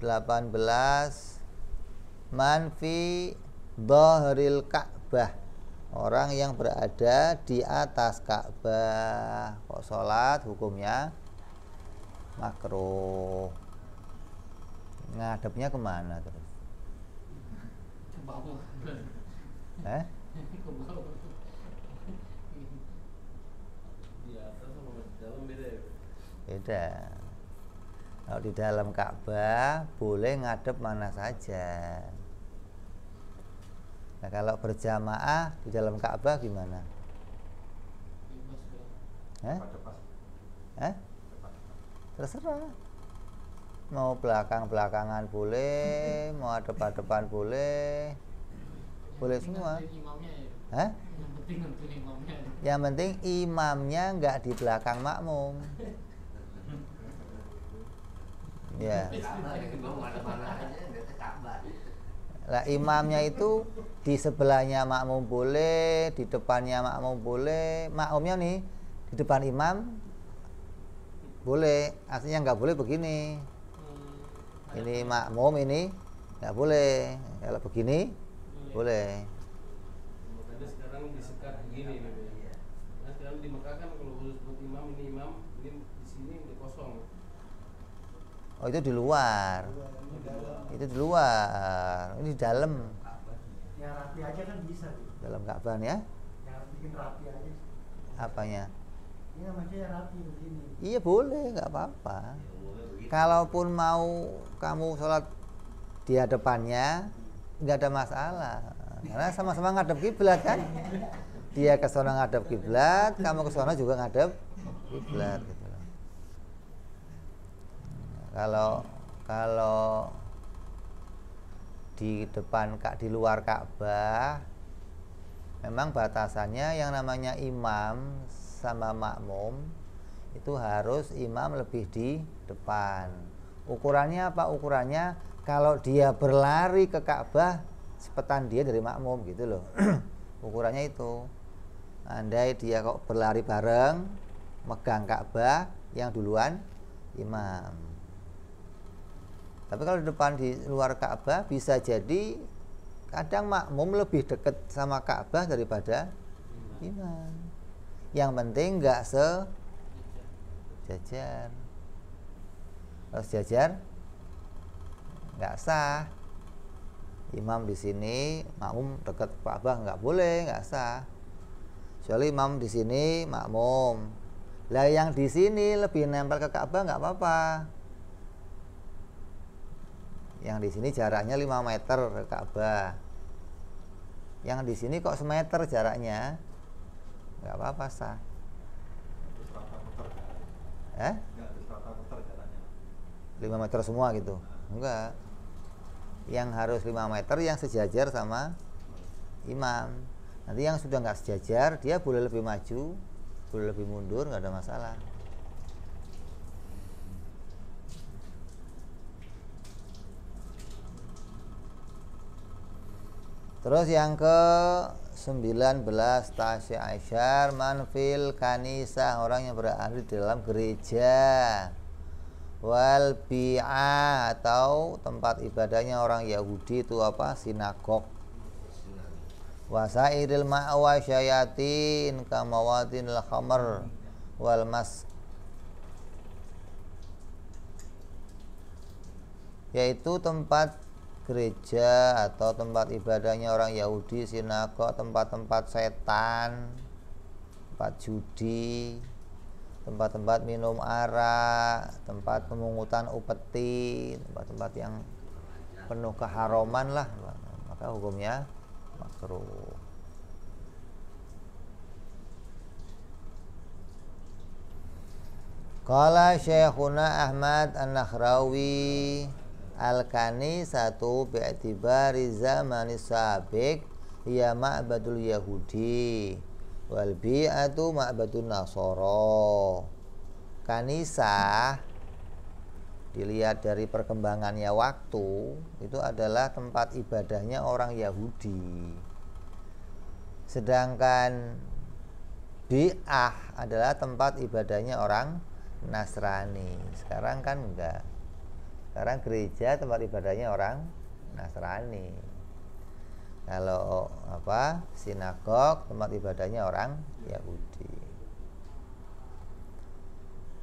18, manfi dhahril Ka'bah, orang yang berada di atas Ka'bah. Kok sholat hukumnya makruh. Ngadepnya kemana terus? Ke bawah. Ke bawah. Di atas sama di dalam beda ya? Beda. Kalau di dalam Ka'bah boleh ngadep mana saja. Nah kalau berjamaah di dalam Ka'bah gimana? Terserah. Mau belakang-belakangan boleh, mau hadap-hadapan boleh. Boleh semua. Yang penting imamnya nggak di belakang makmum. Ya. Lah imamnya itu di sebelahnya makmum boleh, di depannya makmum boleh. Makmumnya nih di depan imam boleh, aslinya nggak boleh begini. Ini makmum, ini nggak boleh. Kalau begini boleh. Makanya sekarang disekat begini gitu ya. Nah sekarang di Mekah kan kalau khusus buat imam, ini di sini udah kosong. Oh itu di luar. Itu di luar. Ini di dalam. Yang rapi aja kan bisa. Dalam Ka'bah ya? Yang bikin rapi aja. Apanya? Ini namanya rapi begini. Iya boleh, nggak apa-apa. Kalaupun mau kamu sholat di hadapannya, nggak ada masalah. Karena sama-sama ngadep kiblat kan? Dia ke sana ngadep kiblat, kamu ke sana juga ngadep kiblat. Gitu. Kalau di depan di luar Ka'bah, memang batasannya yang namanya imam sama makmum itu harus imam lebih di depan. Ukurannya apa? Ukurannya kalau dia berlari ke Ka'bah, cepetan dia dari makmum gitu loh. Ukurannya itu. Andai dia kok berlari bareng, megang Ka'bah, yang duluan imam. Tapi kalau di depan di luar Ka'bah bisa jadi kadang makmum lebih dekat sama Ka'bah daripada imam. Yang penting nggak sejajar. Kalau sejajar nggak sah. Imam di sini, makmum dekat Ka'bah nggak boleh, nggak sah. Kecuali imam di sini, makmum. Lah yang di sini lebih nempel ke Ka'bah nggak apa-apa. Yang di sini jaraknya 5 meter ke Ka'bah. Yang di sini kok semeter jaraknya, nggak apa-apa sah. 5 meter semua gitu? Enggak. Yang harus 5 meter yang sejajar sama imam. Nanti yang sudah nggak sejajar dia boleh lebih maju, boleh lebih mundur, nggak ada masalah. Terus yang ke 19 tasya asyar manfil kanisah, orang yang berada di dalam gereja, wal bi'ah atau tempat ibadahnya orang Yahudi itu apa? Sinagog. Wasairil ma'wa syayatin kamawatinil khamr wal mas, yaitu tempat gereja atau tempat ibadahnya orang Yahudi, sinagog, tempat-tempat setan, tempat judi, tempat-tempat minum arak, tempat pemungutan upeti, tempat-tempat yang penuh keharuman lah, maka hukumnya makruh. Qala Syekhuna Ahmad An-Nakhrawi al-kanisatu bi'tibari zamani sabiq hiya ma'badul Yahudi wal bi'atu ma'badun Nasara. Kanisah dilihat dari perkembangannya waktu itu adalah tempat ibadahnya orang Yahudi. Sedangkan bi'ah adalah tempat ibadahnya orang Nasrani. Sekarang kan enggak. Sekarang gereja tempat ibadahnya orang Nasrani. Kalau sinagog tempat ibadahnya orang Yahudi.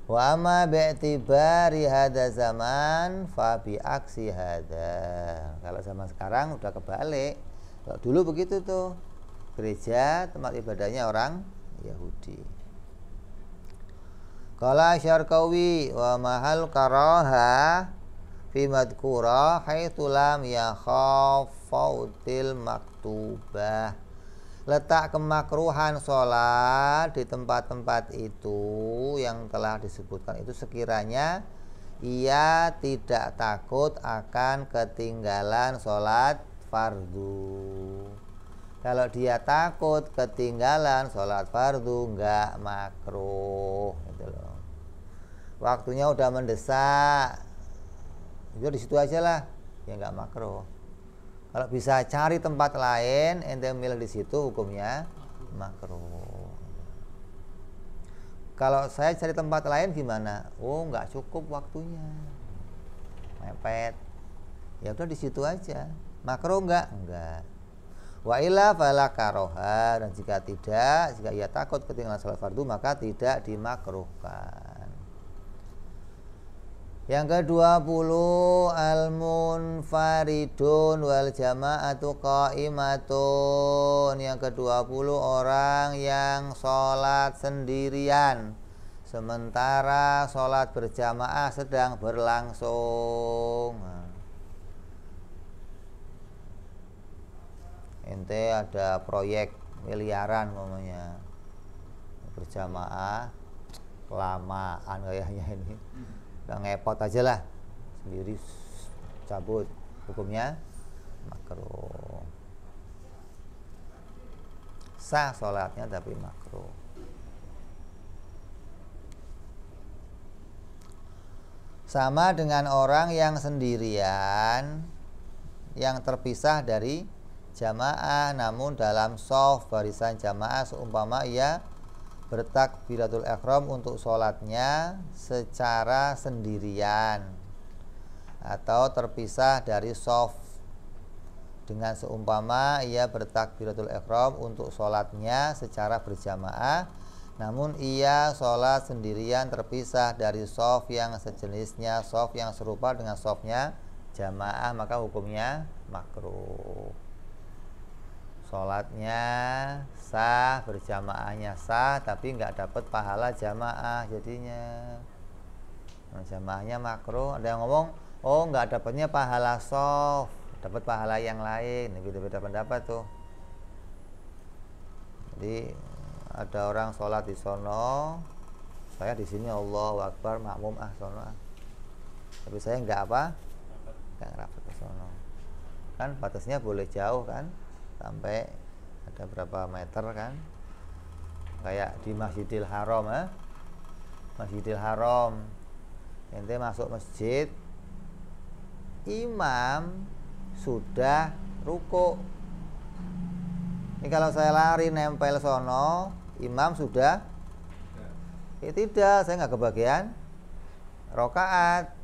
Wa amma bi'tibari hadza zaman fa bi aksi hadza. Kalau zaman sekarang udah kebalik. Kalau dulu begitu tuh. Gereja tempat ibadahnya orang Yahudi. Qala Syarqawi wa mahal karaha fi madkura haitsu lam yakhafautil maktubah. Letak kemakruhan sholat di tempat-tempat itu yang telah disebutkan itu sekiranya ia tidak takut akan ketinggalan sholat fardu. Kalau dia takut ketinggalan sholat fardu enggak makruh gitu loh. Waktunya udah mendesak, itu di situ aja lah, ya enggak makruh. Kalau bisa cari tempat lain, ente milih di situ hukumnya makruh. Kalau saya cari tempat lain gimana? Oh, enggak cukup waktunya, mepet. Ya udah di situ aja. Makruh enggak? Enggak. Wa illa fala karoha, dan jika ia takut ketinggalan salat fardu maka tidak dimakruhkan. Yang ke-20 al-munfaridun wal jama'atu qa'imatun. Yang ke-20 orang yang sholat sendirian sementara sholat berjamaah sedang berlangsung. Ente ada proyek miliaran namanya berjamaah, kelamaan kayaknya ini, udah ngepot aja lah, sendiri cabut, hukumnya makruh. Sah sholatnya tapi makruh. Sama dengan orang yang sendirian yang terpisah dari jamaah namun dalam shaf barisan jamaah seumpama ia bertakbiratul ihram untuk sholatnya secara sendirian atau terpisah dari shaf dengan seumpama ia bertakbiratul ihram untuk sholatnya secara berjamaah namun ia sholat sendirian terpisah dari shaf yang sejenisnya, shaf yang serupa dengan shafnya jamaah, maka hukumnya makruh. Sholatnya sah, berjamaahnya sah, tapi nggak dapat pahala jamaah jadinya. Nah, jamaahnya makruh. Ada yang ngomong, oh nggak dapatnya pahala shaf, dapat pahala yang lain. Beda-beda pendapat tuh. Jadi ada orang sholat di sono, saya di sini Allahu Akbar makmum sono. Tapi saya nggak ngerapat ke sono. Kan batasnya boleh jauh kan? Sampai ada berapa meter kan, kayak di Masjidil Haram Masjidil Haram ente masuk masjid imam sudah ruku. Ini kalau saya lari nempel sono imam sudah tidak, saya nggak kebagian rokaat,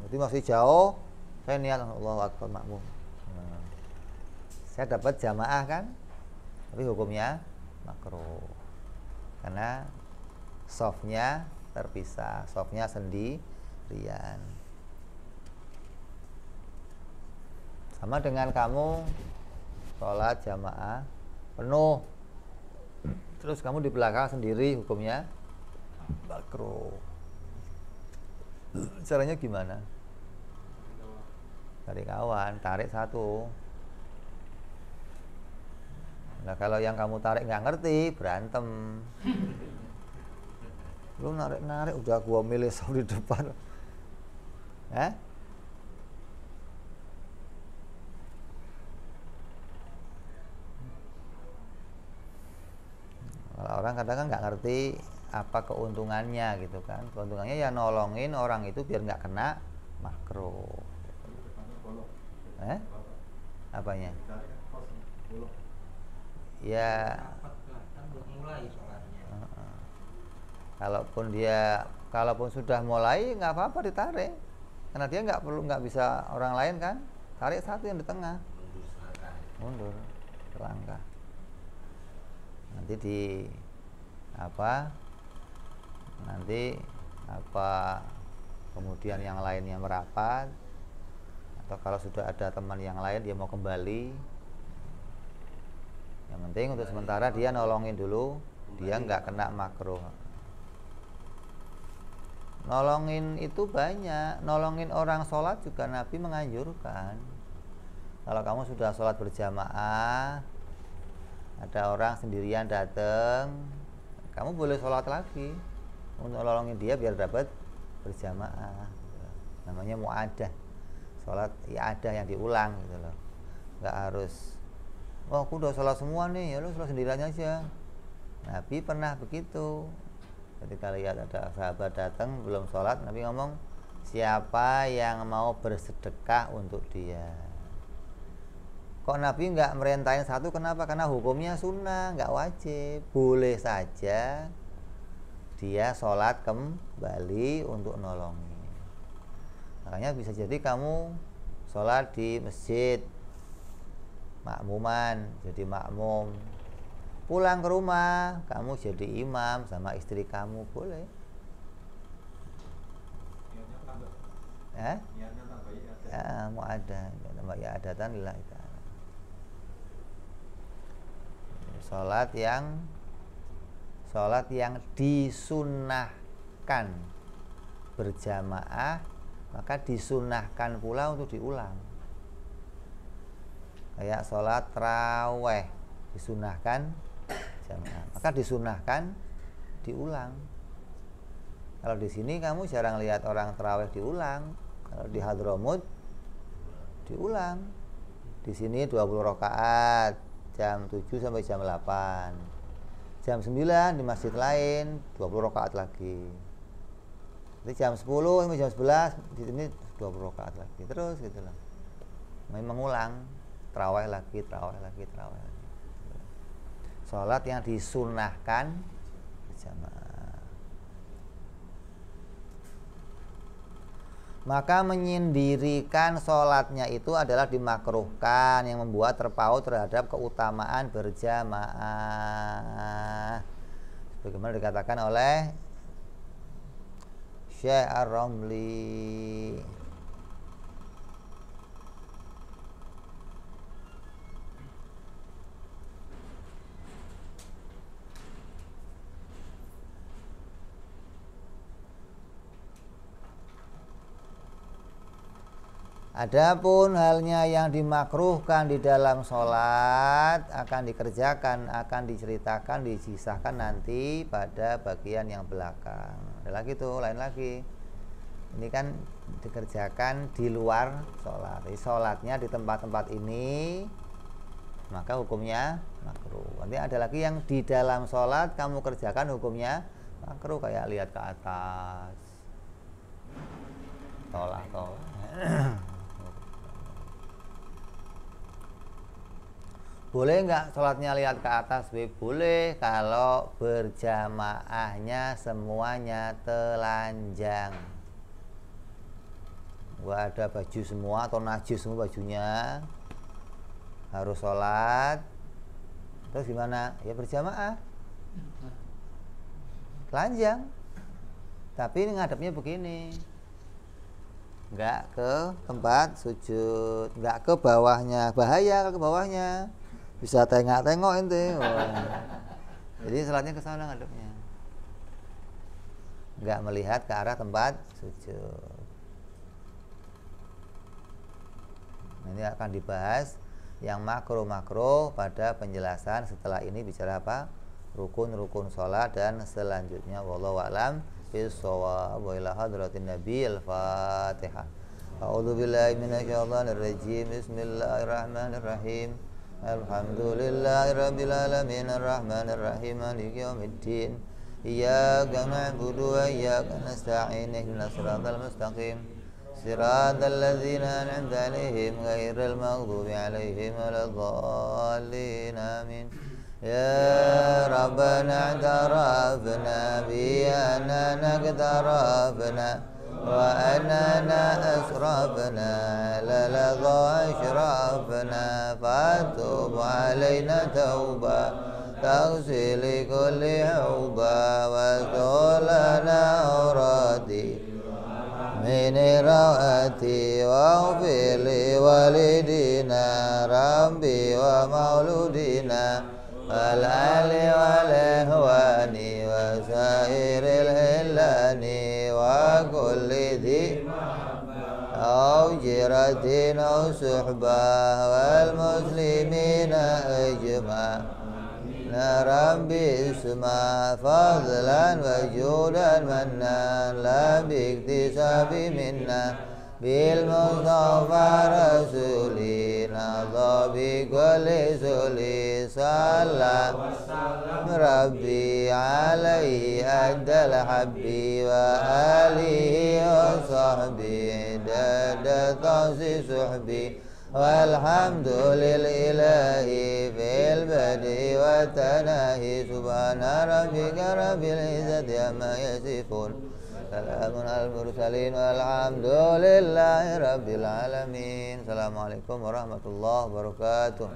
berarti masih jauh. Saya niat Allahu Akbar makmum, saya dapat jamaah kan, tapi hukumnya makruh karena shafnya terpisah, shafnya sendirian. Sama dengan kamu sholat jamaah penuh, terus kamu di belakang sendiri, hukumnya makruh. Caranya gimana? Tarik kawan, tarik satu. Nah kalau yang kamu tarik nggak ngerti, berantem. Lu narik-narik udah gua milih di depan. Kalau orang kadang kan nggak ngerti apa keuntungannya gitu kan. Keuntungannya ya nolongin orang itu biar nggak kena makruh. Apanya? Ya kalaupun sudah mulai nggak apa-apa ditarik, karena dia nggak bisa orang lain kan, tarik satu yang di tengah, mundur selangkah, nanti kemudian yang lainnya merapat, atau kalau sudah ada teman yang lain dia mau kembali, yang penting untuk sementara dia nolongin dulu, dia nggak kena makruh. Nolongin itu banyak, nolongin orang sholat juga Nabi menganjurkan. Kalau kamu sudah sholat berjamaah, ada orang sendirian datang, kamu boleh sholat lagi untuk nolongin dia biar dapat berjamaah. Namanya mu'adah, sholat i'adah yang diulang gitu loh. Nggak harus, aku udah sholat semua nih, ya lu sholat sendirian aja. Nabi pernah begitu. Ketika lihat ada sahabat datang belum sholat, Nabi ngomong, siapa yang mau bersedekah untuk dia. Kok Nabi nggak merintahin satu? Kenapa? Karena hukumnya sunnah, nggak wajib. Boleh saja dia sholat kembali untuk nolongi. Makanya bisa jadi kamu sholat di masjid makmuman, jadi makmum, pulang ke rumah kamu jadi imam sama istri kamu, boleh. Ya, mau ada tambah ya adatan lillahi ta'ala. Sholat yang disunnahkan berjamaah, maka disunnahkan pula untuk diulang. Kayak sholat taraweh disunnahkan jamaah, maka disunahkan diulang. Kalau di sini kamu jarang lihat orang tarawih diulang. Kalau di Hadramut diulang. Di sini 20 rakaat jam 7 sampai jam 8. Jam 9 di masjid lain 20 rakaat lagi. Jadi jam 10 sampai jam 11 di sini 20 rakaat lagi. Terus gitu loh. Mengulang tarawih lagi. Sholat yang disunahkan berjamaah. Maka menyendirikan sholatnya itu adalah dimakruhkan, yang membuat terpaut terhadap keutamaan berjamaah. Sebagaimana dikatakan oleh Syekh Ar-Ramli. Adapun halnya yang dimakruhkan di dalam sholat akan dikerjakan, akan diceritakan, disisahkan nanti pada bagian yang belakang. Ada lagi tuh, lain lagi. Ini kan dikerjakan di luar sholat. Jadi sholatnya di tempat-tempat ini, maka hukumnya makruh. Nanti ada lagi yang di dalam sholat kamu kerjakan, hukumnya makruh, kayak lihat ke atas, tolak. Boleh nggak sholatnya lihat ke atas? Boleh kalau berjamaahnya semuanya telanjang. Gak ada baju semua atau najis semua bajunya, harus sholat. Terus gimana? Ya berjamaah telanjang, tapi ngadepnya begini, nggak ke tempat sujud, nggak ke bawahnya. Bahaya kalau ke bawahnya, bisa tengok-tengok ente. Jadi sholatnya ke sana ngadepnya. nggak melihat ke arah tempat sujud. Ini akan dibahas yang makro-makro pada penjelasan setelah ini bicara apa? Rukun-rukun sholat dan selanjutnya. Wallahu a'lam bishawab. Wa ila hadratin nabiyil fatihah. A'udzu billahi minasyaitonir rajim. Bismillahirrahmanirrahim. Alhamdulillahirabbil alamin arrahmanir rahim maliki yaumiddin. Iyyaka na'budu wa iyyaka nasta'in ihdinas siratal mustaqim. صراط الذين أنعمت عليهم غير المغضوب عليهم ولا الضالين آمين يا ربنا اعترفنا بأننا اقترفنا وأننا أسرفنا على لظى أشرفنا فتوب علينا توبة تغسل كل حوبة واغفر لنا أورادي من رواتي واغفر لوالدينا ربي ومولودنا والآل والإخوان وسائر الهلان وكل ذي أو جرة أو صحبة والمسلمين أجمعين ربي اسمع فضلا وجودا منا لا باكتساب منا بالمصطفى رسولي نضى بكل سولي صلى ربي عليه أدى الحب وآله وصحبه عدد طاس صحبي والحمد لله في البدء والتناهي سبحان ربك رب العزة عما يصفون سلام على المرسلين والحمد لله رب العالمين. Assalamualaikum warahmatullahi wabarakatuh.